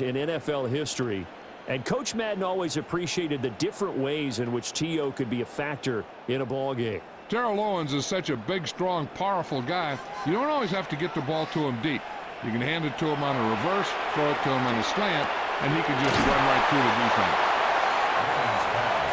in NFL history. And Coach Madden always appreciated the different ways in which T.O. could be a factor in a ball game. Terrell Owens is such a big, strong, powerful guy. You don't always have to get the ball to him deep. You can hand it to him on a reverse, throw it to him on a slant, and he can just run right through the defense.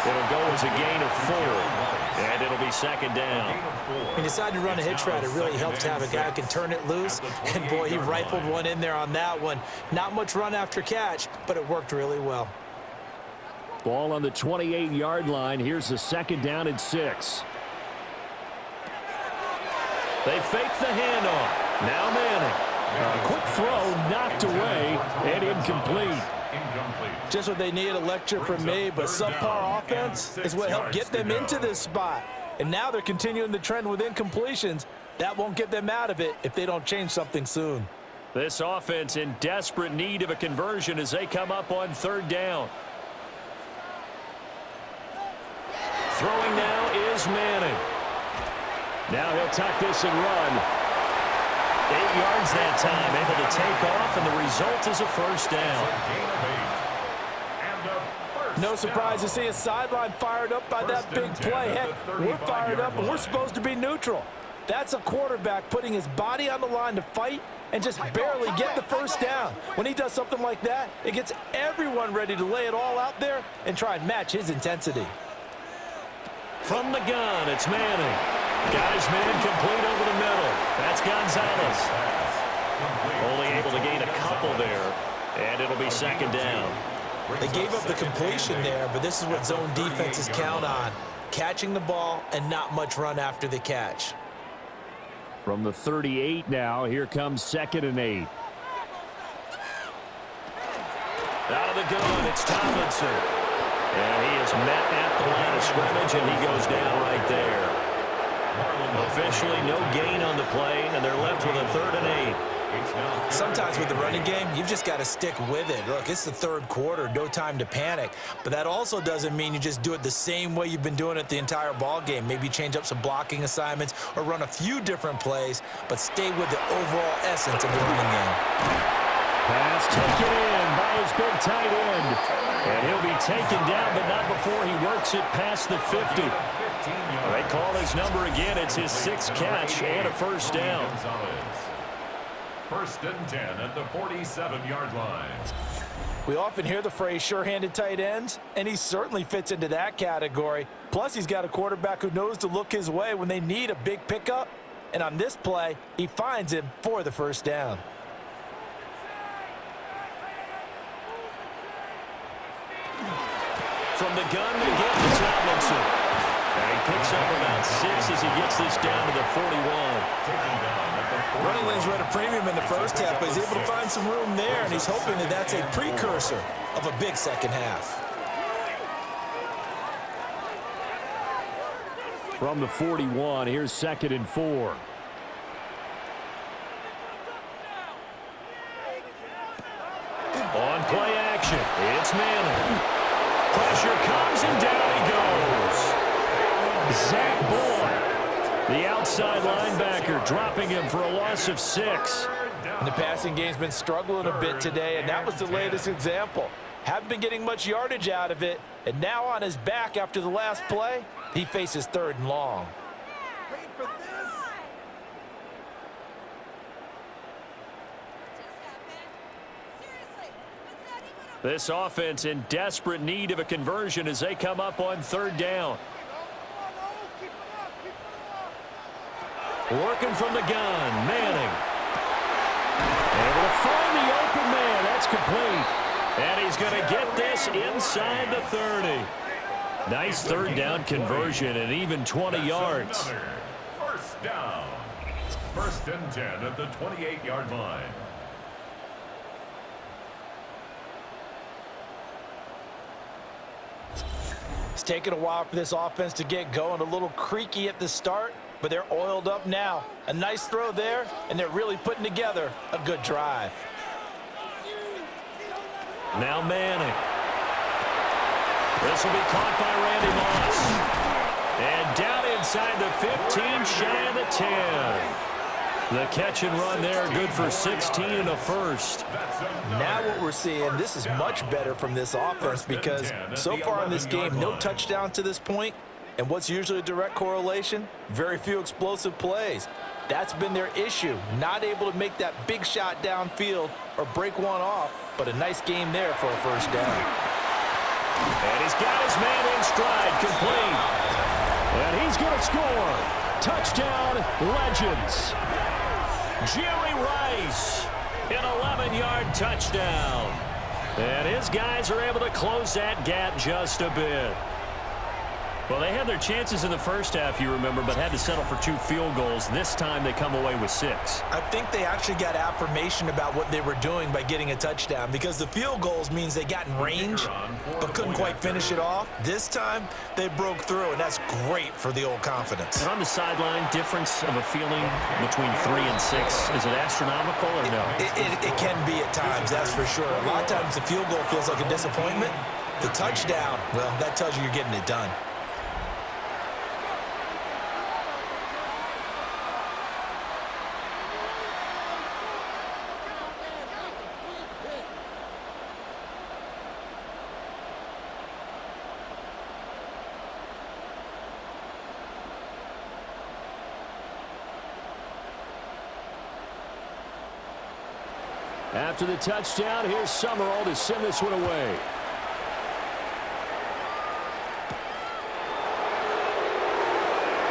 It'll go as a gain of 4, and it'll be second down. He decided to run a hitch route. It really helps to have a guy who can turn it loose, and boy, he rifled one in there on that one. Not much run after catch, but it worked really well. Ball on the 28-yard line. Here's the second down and 6. They fake the handoff. Now Manning. A quick throw knocked away and incomplete. Just what they needed, a lecture from me, but subpar offense is what helped get them into this spot. And now they're continuing the trend with incompletions. That won't get them out of it if they don't change something soon. This offense in desperate need of a conversion as they come up on third down. Throwing now is Manning. Now he'll tuck this and run. 8 yards that time, able to take off, and the result is a first down. No surprise to see a sideline fired up by that big play. Heck, we're fired up, and we're supposed to be neutral. That's a quarterback putting his body on the line to fight and just barely get the first down. When he does something like that, it gets everyone ready to lay it all out there and try and match his intensity. From the gun, it's Manning. Got his man complete over the middle. That's Gonzalez. Only able to gain a couple there, and it'll be second down. They gave up the completion there, but this is what zone defenses count on. Catching the ball and not much run after the catch. From the 38 now, here comes second and 8. Out of the gun, it's Tomlinson. And he is met at the line of scrimmage, and he goes down right there. Officially no gain on the play, and they're left with a 3rd and 8. Sometimes with the running game, you've just got to stick with it. Look, it's the third quarter, no time to panic. But that also doesn't mean you just do it the same way you've been doing it the entire ball game. Maybe change up some blocking assignments or run a few different plays, but stay with the overall essence of the running game. Pass taken in by his big tight end. And he'll be taken down, but not before he works it past the 50. They call his number again. It's his 6th catch and a first down. 1st and 10 at the 47-yard line. We often hear the phrase sure-handed tight ends, and he certainly fits into that category. Plus, he's got a quarterback who knows to look his way when they need a big pickup. And on this play, he finds him for the first down. From the gun, they get to Tomlinson. And he picks up about 6 as he gets this down to the 41. Running lanes were at a premium in the first half, but he's able to find some room there, and he's hoping that that's a precursor of a big second half. From the 41, here's 2nd and 4. On play action, it's Manning. Pressure comes, and down he goes. Zach Boy, the outside linebacker, dropping him for a loss of 6. And the passing game's been struggling a bit today, and that was the latest example. Haven't been getting much yardage out of it, and now on his back after the last play, he faces 3rd and long. This offense in desperate need of a conversion as they come up on 3rd down. Working from the gun, Manning. Able to find the open man. That's complete. And he's going to get this inside the 30. Nice 3rd down conversion and even 20 yards. First down. 1st and 10 at the 28-yard line. It's taken a while for this offense to get going. A little creaky at the start, but they're oiled up now. A nice throw there, and they're really putting together a good drive. Now Manning. This will be caught by Randy Moss. And down inside the 15, shy of the 10. The catch and run there, good for 16 and a first. Now what we're seeing, this is much better from this offense because so far in this game, no touchdowns to this point. And what's usually a direct correlation? Very few explosive plays. That's been their issue, not able to make that big shot downfield or break one off, but a nice game there for a first down. And he's got his man in stride, complete. And he's going to score. Touchdown, Legends. Jerry Rice, an 11-yard touchdown. And his guys are able to close that gap just a bit. Well, they had their chances in the first half, you remember, but had to settle for 2 field goals. This time they come away with 6. I think they actually got affirmation about what they were doing by getting a touchdown because the field goals means they got in range but couldn't quite finish it off. This time they broke through, and that's great for the old confidence. And on the sideline, difference of a feeling between 3 and 6, is it astronomical or no? It can be at times, that's for sure. A lot of times the field goal feels like a disappointment. The touchdown, well, that tells you you're getting it done. After the touchdown, here's Summerall to send this one away.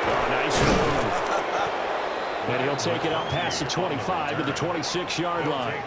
Oh, nice move. And he'll take it up past the 25 to the 26-yard line.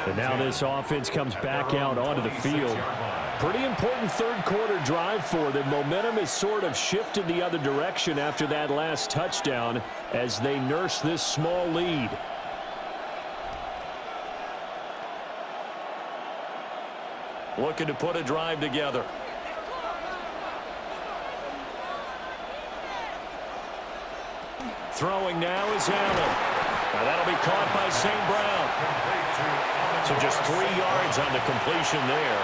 And now this offense comes back out onto the field. Pretty important third-quarter drive for them. Momentum has sort of shifted the other direction after that last touchdown as they nurse this small lead. Looking to put a drive together. Throwing now is Allen. Now that'll be caught by St. Brown. So just 3 yards on the completion there.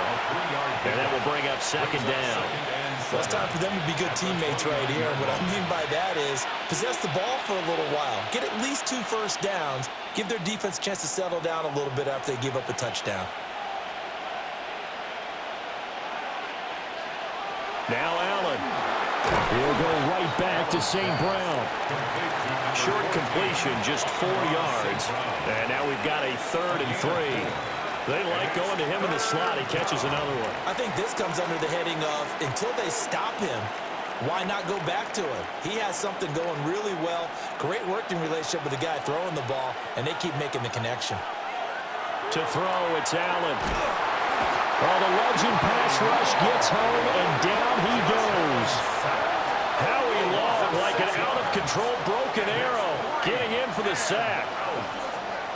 And that will bring up second down. Well, it's time for them to be good teammates right here. And what I mean by that is possess the ball for a little while. Get at least 2 first downs. Give their defense a chance to settle down a little bit after they give up a touchdown. Now Allen. He'll go right back to St. Brown. Short completion, just 4 yards. And now we've got a 3rd and 3. They like going to him in the slot. He catches another one. I think this comes under the heading of until they stop him, why not go back to him? He has something going really well. Great working relationship with the guy throwing the ball, and they keep making the connection. To throw, it's Allen. Well, the Legend pass rush gets home, and down he goes. Howie Long, like an out-of-control broken arrow, getting in for the sack.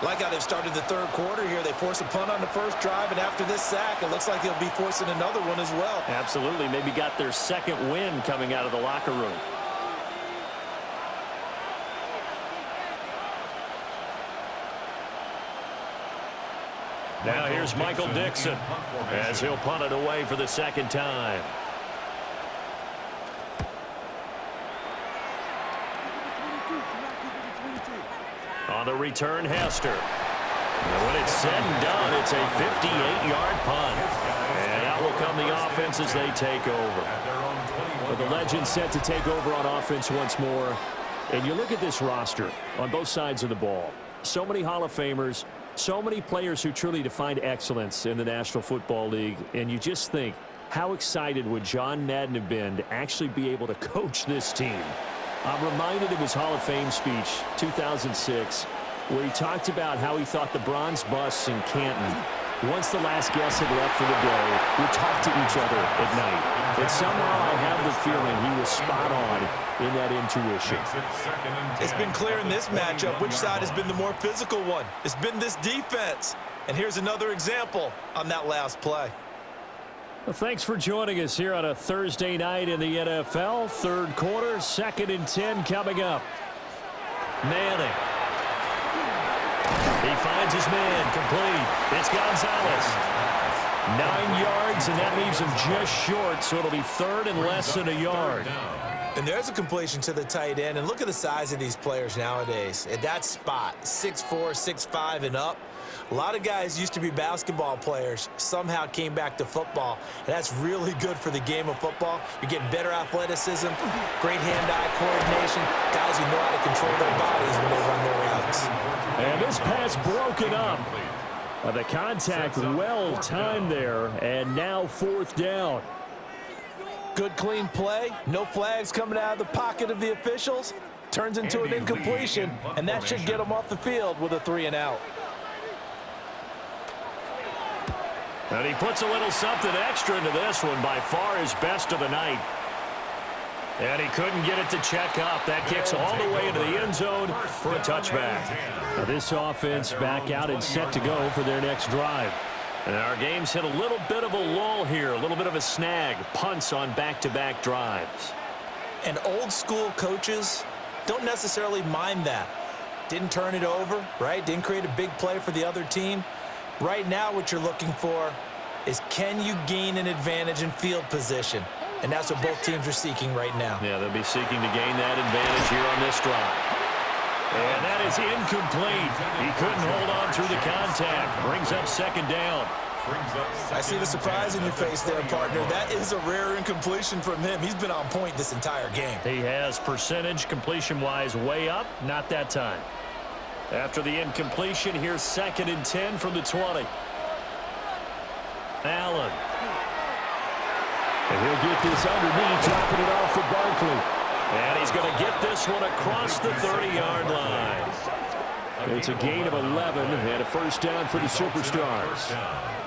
Like how they've started the third quarter here. They force a punt on the first drive, and after this sack, it looks like they'll be forcing another one as well. Absolutely. Maybe got their second win coming out of the locker room. Now here's Michael Dixon as he'll punt it away for the second time. On the return, Hester. And when it's said and done, it's a 58-yard punt. And out will come the offense as they take over. But the Legends set to take over on offense once more. And you look at this roster on both sides of the ball. So many Hall of Famers, so many players who truly defined excellence in the National Football League. And you just think, how excited would John Madden have been to actually be able to coach this team? I'm reminded of his Hall of Fame speech, 2006, where he talked about how he thought the bronze busts in Canton, once the last guest had left for the day, would talk to each other at night. And somehow I have the feeling he was spot on in that intuition. It's been clear in this matchup which side has been the more physical one. It's been this defense. And here's another example on that last play. Well, thanks for joining us here on a Thursday night in the NFL. Third quarter, 2nd and 10 coming up. Manning. He finds his man, complete. It's Gonzalez. 9 yards, and that leaves him just short, so it'll be 3rd and less than a yard. And there's a completion to the tight end. And look at the size of these players nowadays. At that spot, 6'4", 6'5", and up. A lot of guys used to be basketball players, somehow came back to football. And that's really good for the game of football. You're getting better athleticism, great hand-eye coordination, guys who know how to control their bodies when they run their routes. And this pass broken up. The contact well timed there, and now 4th down. Good, clean play. No flags coming out of the pocket of the officials. Turns into an incompletion, and that should get them off the field with a 3-and-out. And he puts a little something extra into this one, by far his best of the night. And he couldn't get it to check up. That kicks all the way into the end zone for a touchback. Now this offense back out and set to go for their next drive. And our game's hit a little bit of a lull here, a little bit of a snag. Punts on back-to-back drives. And old-school coaches don't necessarily mind that. Didn't turn it over, right? Didn't create a big play for the other team. Right now what you're looking for is, can you gain an advantage in field position? And that's what both teams are seeking right now. Yeah, they'll be seeking to gain that advantage here on this drive. And that is incomplete. He couldn't hold on through the contact. Brings up 2nd down. I see the surprise in your face there, partner. That is a rare incompletion from him. He's been on point this entire game. He has percentage completion-wise way up. Not that time. After the incompletion, here's 2nd and 10 from the 20. Allen. And he'll get this underneath, dropping it off for Barkley. And he's going to get this one across the 30-yard line. It's a gain of 11 and a 1st down for the Superstars.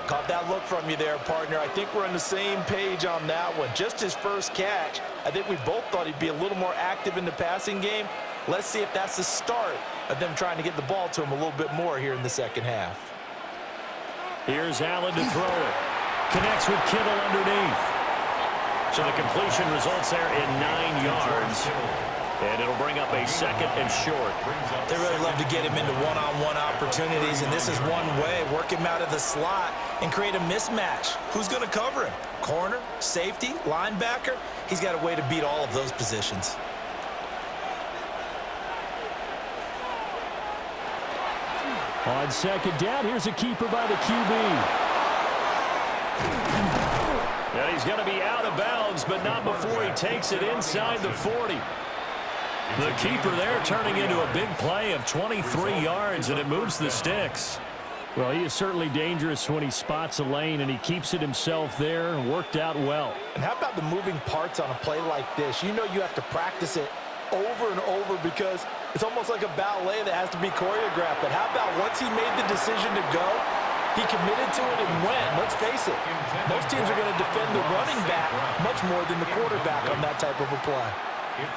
Caught that look from you there, partner. I think we're on the same page on that one. Just his first catch. I think we both thought he'd be a little more active in the passing game. Let's see if that's the start of them trying to get the ball to him a little bit more here in the second half. Here's Allen to throw it. Connects with Kittle underneath. So the completion results there in 9 yards. And it'll bring up a 2nd and short. They really love to get him into one-on-one opportunities, and this is one way. Work him out of the slot and create a mismatch. Who's going to cover him? Corner, safety, linebacker? He's got a way to beat all of those positions. On 2nd down, here's a keeper by the QB. And he's going to be out of bounds, but not before he takes it inside the 40. The keeper there turning into a big play of 23 yards, and it moves the sticks. Well, he is certainly dangerous when he spots a lane, and he keeps it himself there and worked out well. And how about the moving parts on a play like this? You know you have to practice it over and over because it's almost like a ballet that has to be choreographed. But how about once he made the decision to go, he committed to it and went. Let's face it, most teams are going to defend the running back much more than the quarterback on that type of a play.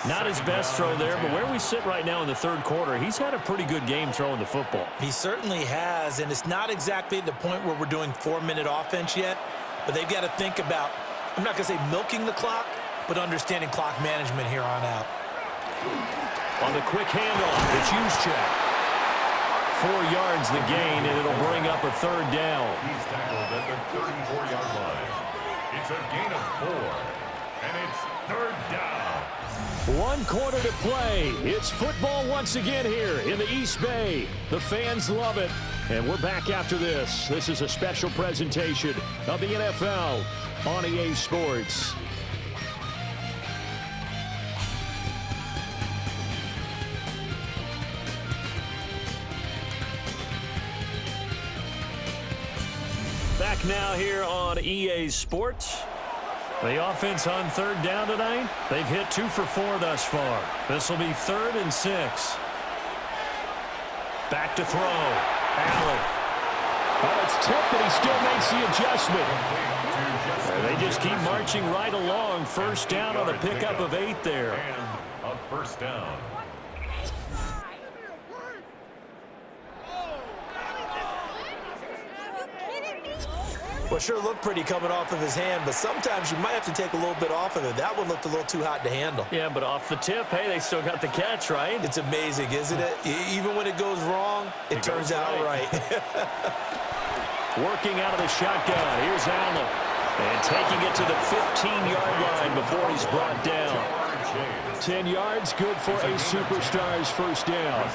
Not his best throw there, but where we sit right now in the 3rd quarter, he's had a pretty good game throwing the football. He certainly has, and it's not exactly the point where we're doing 4-minute offense yet, but they've got to think about, I'm not going to say milking the clock, but understanding clock management here on out. On the quick handoff, it's Juszczyk. 4 yards the gain, and it'll bring up a 3rd down. He's tackled at the 34-yard line. It's a gain of 4, and it's 3rd down. 1 quarter to play. It's football once again here in the East Bay. The fans love it. And we're back after this. This is a special presentation of the NFL on EA Sports. Back now here on EA Sports. The offense on 3rd down tonight, they've hit 2 for 4 thus far. This will be 3rd and 6. Back to throw. Allen. Oh, it's tipped, but he still makes the adjustment. And they just keep marching right along. 1st down on a pickup of 8 there. And a 1st down. Well, sure looked pretty coming off of his hand, but sometimes you might have to take a little bit off of it. That one looked a little too hot to handle. Yeah, but off the tip, hey, they still got the catch, right? It's amazing, isn't it? Even when it goes wrong, it turns out right. Working out of the shotgun. Here's Allen. And taking it to the 15-yard line before he's brought down. 10 yards, good for a superstar's first down.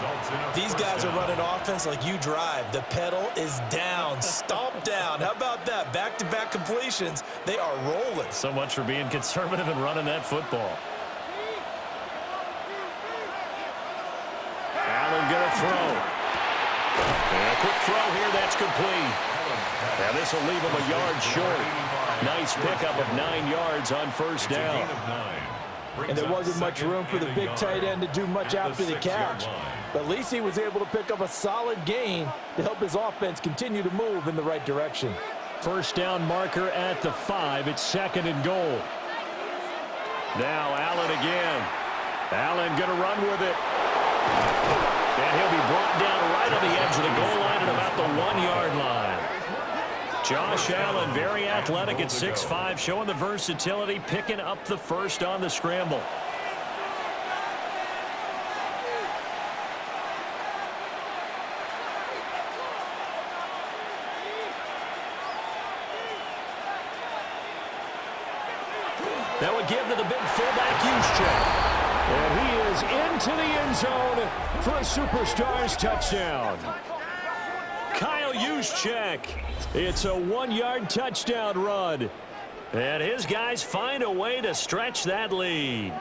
These guys are running offense like you drive. The pedal is down, stomp down. How about that? Back-to-back completions. They are rolling. So much for being conservative and running that football. Allen going to throw. And a quick throw here, that's complete. Now this will leave him a yard short. Nice pickup of 9 yards on first down. And there wasn't much room for the big tight end to do much after the catch. But at least he was able to pick up a solid gain to help his offense continue to move in the right direction. First down marker at the 5. It's second and goal. Now Allen again. Allen going to run with it. And he'll be brought down right on the edge of the goal line at about the 1-yard line. Josh Allen, very athletic at 6'5", showing the versatility, picking up the first on the scramble. That would give to the big fullback Juszczyk. And he is into the end zone for a superstar's touchdown. Kyle Juszczyk. It's a 1-yard touchdown run. And his guys find a way to stretch that lead.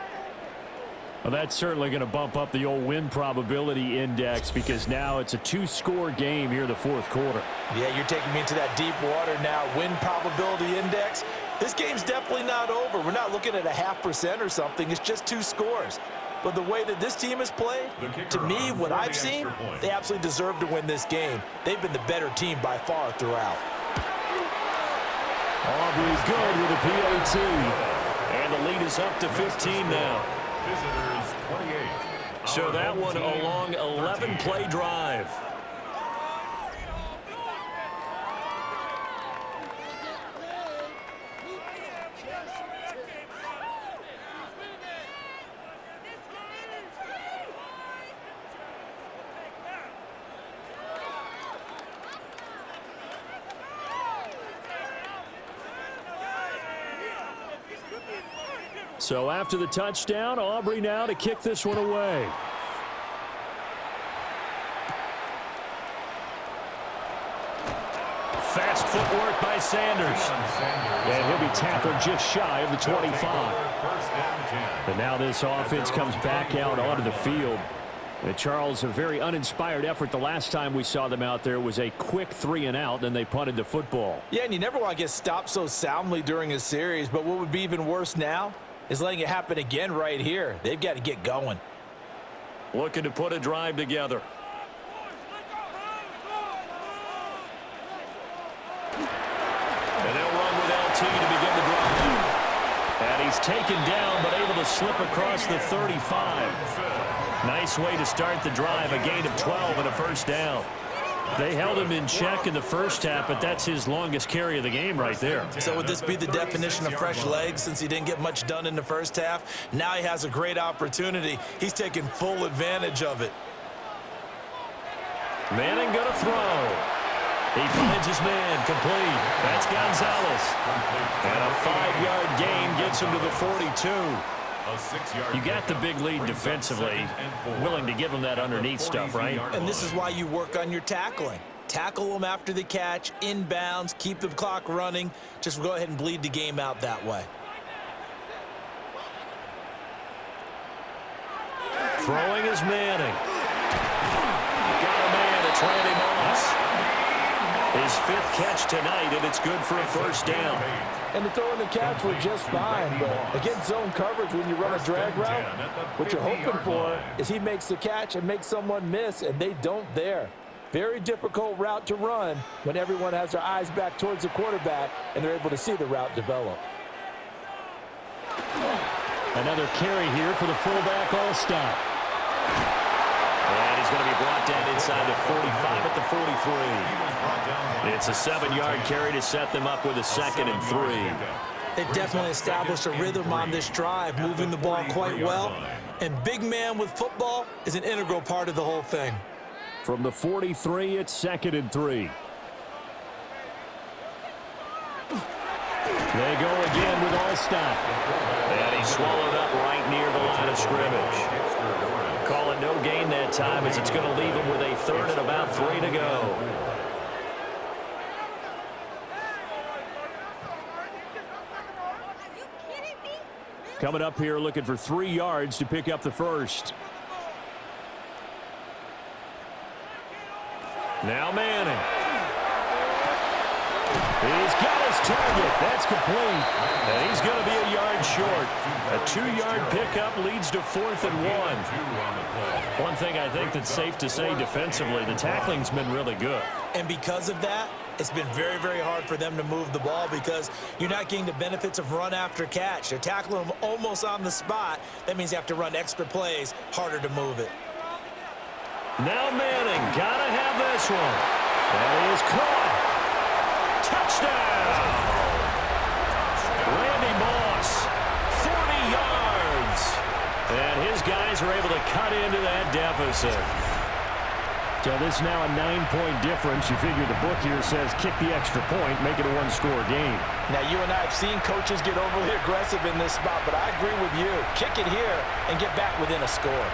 Well, that's certainly going to bump up the old win probability index because now it's a 2-score game here in the fourth quarter. Yeah, you're taking me into that deep water now. Win probability index. This game's definitely not over. We're not looking at a 0.5% or something. It's just 2 scores. But the way that this team has played, to me, what I've seen, they absolutely deserve to win this game. They've been the better team by far throughout. Aubrey good with a PAT. And the lead is up to 15 now. Visitors 28. So that one a long 11-play drive. So after the touchdown, Aubrey now to kick this one away. Fast footwork by Sanders. And he'll be tackled just shy of the 25. And now this offense comes back out onto the field. And Charles, a very uninspired effort. The last time we saw them out there was a quick 3-and-out, then they punted the football. Yeah, and you never want to get stopped so soundly during a series, but what would be even worse now is letting it happen again right here. They've got to get going. Looking to put a drive together. And they'll run with LT to begin the drive. And he's taken down, but able to slip across the 35. Nice way to start the drive, a gain of 12 and a first down. They held him in check in the first half, but that's his longest carry of the game right there. So would this be the definition of fresh legs since he didn't get much done in the first half? Now he has a great opportunity. He's taking full advantage of it. Manning going to throw. He finds his man, complete. That's Gonzalez. And a 5-yard gain gets him to the 42. You got the big lead defensively, willing to give him that underneath stuff, right? And this is why you work on your tackling. Tackle them after the catch, inbounds, keep the clock running. Just go ahead and bleed the game out that way. Throwing is Manning. Got a man, it's Randy Moss. His 5th catch tonight, and it's good for a first down. And the throw and the catch were just fine, but against zone coverage when you run a drag route, what you're hoping for is he makes the catch and makes someone miss, and they don't there. Very difficult route to run when everyone has their eyes back towards the quarterback and they're able to see the route develop. Another carry here for the fullback all-stop. And he's going to be brought down inside the 45 at the 43. It's a 7-yard carry to set them up with a 2nd and 3. They definitely established a rhythm on this drive, moving the ball quite well. And big man with football is an integral part of the whole thing. From the 43, it's 2nd and 3. They go again with all stop. And he swallowed up right near the line of scrimmage. Call it no gain that time as it's going to leave him with a third and about 3 to go. Coming up here looking for 3 yards to pick up the first. Now Manning. He's got his target. That's complete. And he's going to be a yard short. A 2-yard pickup leads to 4th and 1. One thing I think that's safe to say defensively, the tackling's been really good. And because of that, it's been very, very hard for them to move the ball because you're not getting the benefits of run after catch. They're tackling them almost on the spot. That means you have to run extra plays, harder to move it. Now Manning, gotta have this one. That is caught. Touchdown! Randy Moss, 40 yards. And his guys are able to cut into that deficit. So this is now a 9-point difference. You figure the book here says kick the extra point, make it a 1-score game. Now, you and I have seen coaches get overly aggressive in this spot, but I agree with you. Kick it here and get back within a score.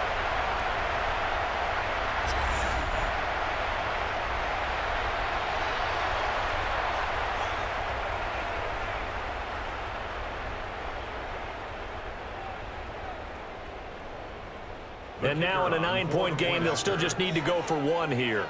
And now in a 9-point game, they'll still just need to go for 1 here.